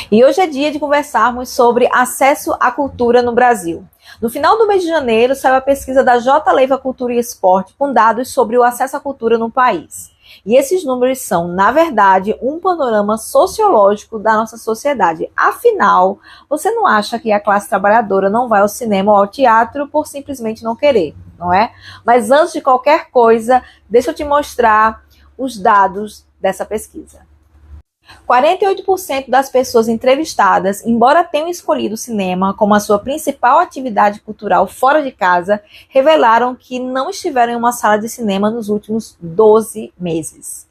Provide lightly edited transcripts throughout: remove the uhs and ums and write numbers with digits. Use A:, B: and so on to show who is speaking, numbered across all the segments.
A: E hoje é dia de conversarmos sobre acesso à cultura no Brasil. No final do mês de janeiro, saiu a pesquisa da J. Leiva Cultura e Esporte com dados sobre o acesso à cultura no país. E esses números são, na verdade, um panorama sociológico da nossa sociedade. Afinal, você não acha que a classe trabalhadora não vai ao cinema ou ao teatro por simplesmente não querer, não é? Mas antes de qualquer coisa, deixa eu te mostrar os dados dessa pesquisa. 48% das pessoas entrevistadas, embora tenham escolhido o cinema como a sua principal atividade cultural fora de casa, revelaram que não estiveram em uma sala de cinema nos últimos 12 meses.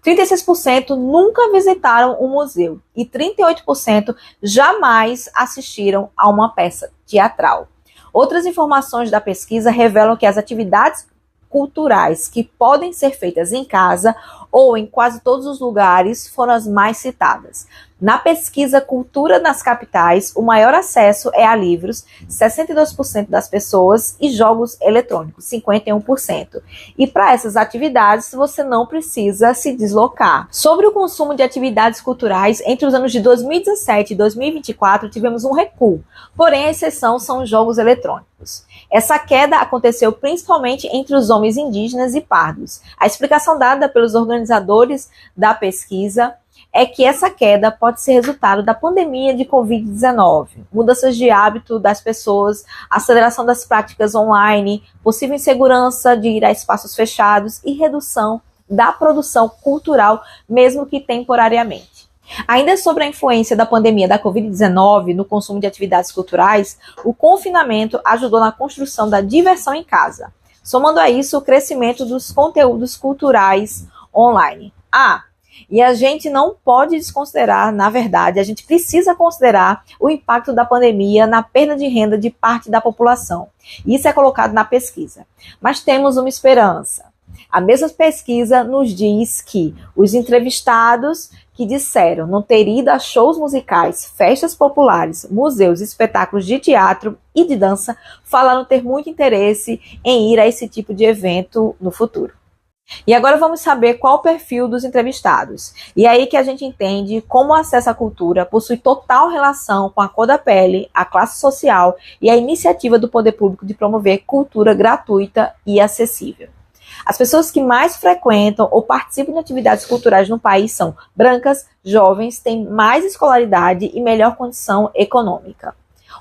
A: 36% nunca visitaram um museu e 38% jamais assistiram a uma peça teatral. Outras informações da pesquisa revelam que as atividades culturais que podem ser feitas em casa ou em quase todos os lugares foram as mais citadas. Na pesquisa Cultura nas Capitais, o maior acesso é a livros, 62% das pessoas, e jogos eletrônicos, 51%. E para essas atividades, você não precisa se deslocar. Sobre o consumo de atividades culturais, entre os anos de 2017 e 2024, tivemos um recuo, porém a exceção são os jogos eletrônicos. Essa queda aconteceu principalmente entre os homens indígenas e pardos. A explicação dada pelos organizadores da pesquisa é que essa queda pode ser resultado da pandemia de Covid-19, mudanças de hábito das pessoas, aceleração das práticas online, possível insegurança de ir a espaços fechados e redução da produção cultural, mesmo que temporariamente. Ainda sobre a influência da pandemia da Covid-19 no consumo de atividades culturais, o confinamento ajudou na construção da diversão em casa, somando a isso o crescimento dos conteúdos culturais online. E a gente não pode desconsiderar, na verdade, a gente precisa considerar o impacto da pandemia na perda de renda de parte da população. Isso é colocado na pesquisa. Mas temos uma esperança. A mesma pesquisa nos diz que os entrevistados que disseram não ter ido a shows musicais, festas populares, museus, espetáculos de teatro e de dança, falaram ter muito interesse em ir a esse tipo de evento no futuro. E agora vamos saber qual o perfil dos entrevistados. E é aí que a gente entende como o acesso à cultura possui total relação com a cor da pele, a classe social e a iniciativa do poder público de promover cultura gratuita e acessível. As pessoas que mais frequentam ou participam de atividades culturais no país são brancas, jovens, têm mais escolaridade e melhor condição econômica.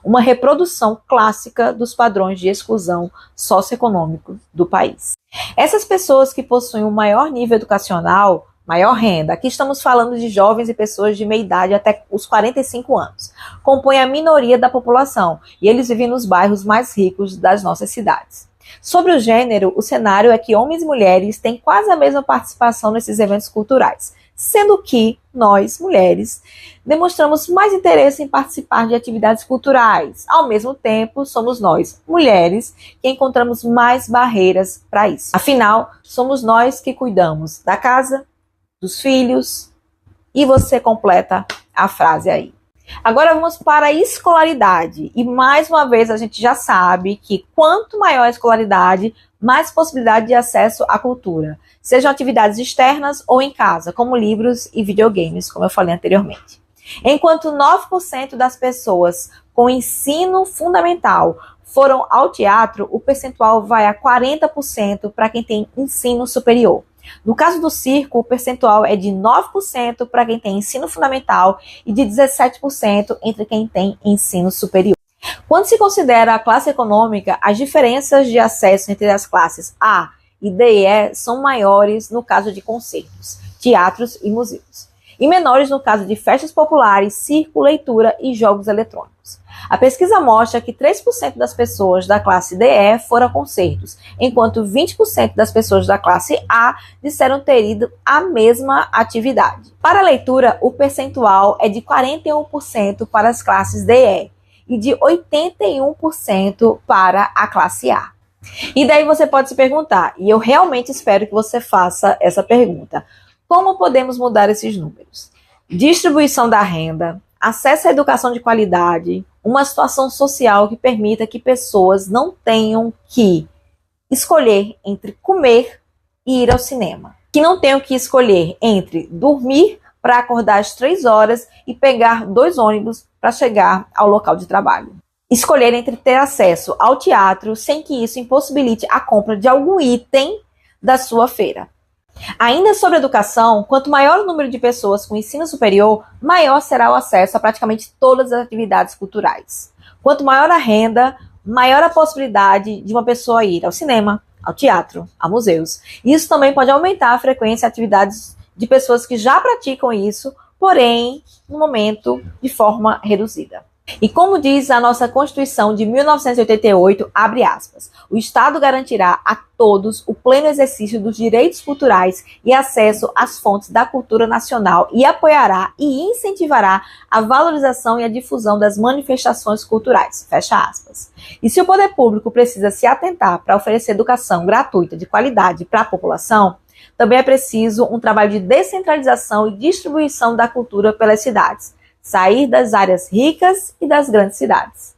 A: Uma reprodução clássica dos padrões de exclusão socioeconômico do país. Essas pessoas que possuem um maior nível educacional, maior renda, aqui estamos falando de jovens e pessoas de meia idade até os 45 anos, compõem a minoria da população e eles vivem nos bairros mais ricos das nossas cidades. Sobre o gênero, o cenário é que homens e mulheres têm quase a mesma participação nesses eventos culturais, sendo que nós, mulheres, demonstramos mais interesse em participar de atividades culturais. Ao mesmo tempo, somos nós, mulheres, que encontramos mais barreiras para isso. Afinal, somos nós que cuidamos da casa, dos filhos, e você completa a frase aí. Agora vamos para a escolaridade. E mais uma vez a gente já sabe que quanto maior a escolaridade, mais possibilidade de acesso à cultura. Sejam atividades externas ou em casa, como livros e videogames, como eu falei anteriormente. Enquanto 9% das pessoas com ensino fundamental foram ao teatro, o percentual vai a 40% para quem tem ensino superior. No caso do circo, o percentual é de 9% para quem tem ensino fundamental e de 17% entre quem tem ensino superior. Quando se considera a classe econômica, as diferenças de acesso entre as classes A e D e E são maiores no caso de concertos, teatros e museus, e menores no caso de festas populares, circo, leitura e jogos eletrônicos. A pesquisa mostra que 3% das pessoas da classe DE foram a concertos, enquanto 20% das pessoas da classe A disseram ter ido à mesma atividade. Para a leitura, o percentual é de 41% para as classes DE e de 81% para a classe A. E daí você pode se perguntar, e eu realmente espero que você faça essa pergunta: como podemos mudar esses números? Distribuição da renda, acesso à educação de qualidade, uma situação social que permita que pessoas não tenham que escolher entre comer e ir ao cinema, que não tenham que escolher entre dormir para acordar às 3 horas e pegar 2 ônibus para chegar ao local de trabalho. Escolher entre ter acesso ao teatro sem que isso impossibilite a compra de algum item da sua feira. Ainda sobre educação, quanto maior o número de pessoas com ensino superior, maior será o acesso a praticamente todas as atividades culturais. Quanto maior a renda, maior a possibilidade de uma pessoa ir ao cinema, ao teatro, a museus. Isso também pode aumentar a frequência e atividades de pessoas que já praticam isso, porém, no momento, de forma reduzida. E como diz a nossa Constituição de 1988, abre aspas, o Estado garantirá a todos o pleno exercício dos direitos culturais e acesso às fontes da cultura nacional e apoiará e incentivará a valorização e a difusão das manifestações culturais, fecha aspas. E se o poder público precisa se atentar para oferecer educação gratuita de qualidade para a população, também é preciso um trabalho de descentralização e distribuição da cultura pelas cidades, sair das áreas ricas e das grandes cidades.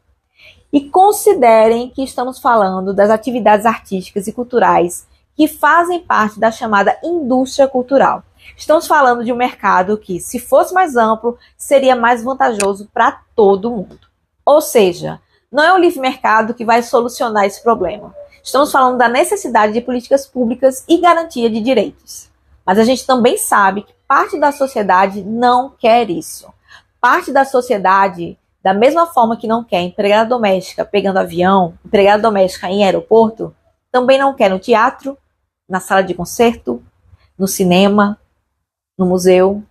A: E considerem que estamos falando das atividades artísticas e culturais que fazem parte da chamada indústria cultural. Estamos falando de um mercado que, se fosse mais amplo, seria mais vantajoso para todo mundo. Ou seja, não é o livre mercado que vai solucionar esse problema. Estamos falando da necessidade de políticas públicas e garantia de direitos. Mas a gente também sabe que parte da sociedade não quer isso. Parte da sociedade, da mesma forma que não quer empregada doméstica pegando avião, empregada doméstica em aeroporto, também não quer no teatro, na sala de concerto, no cinema, no museu,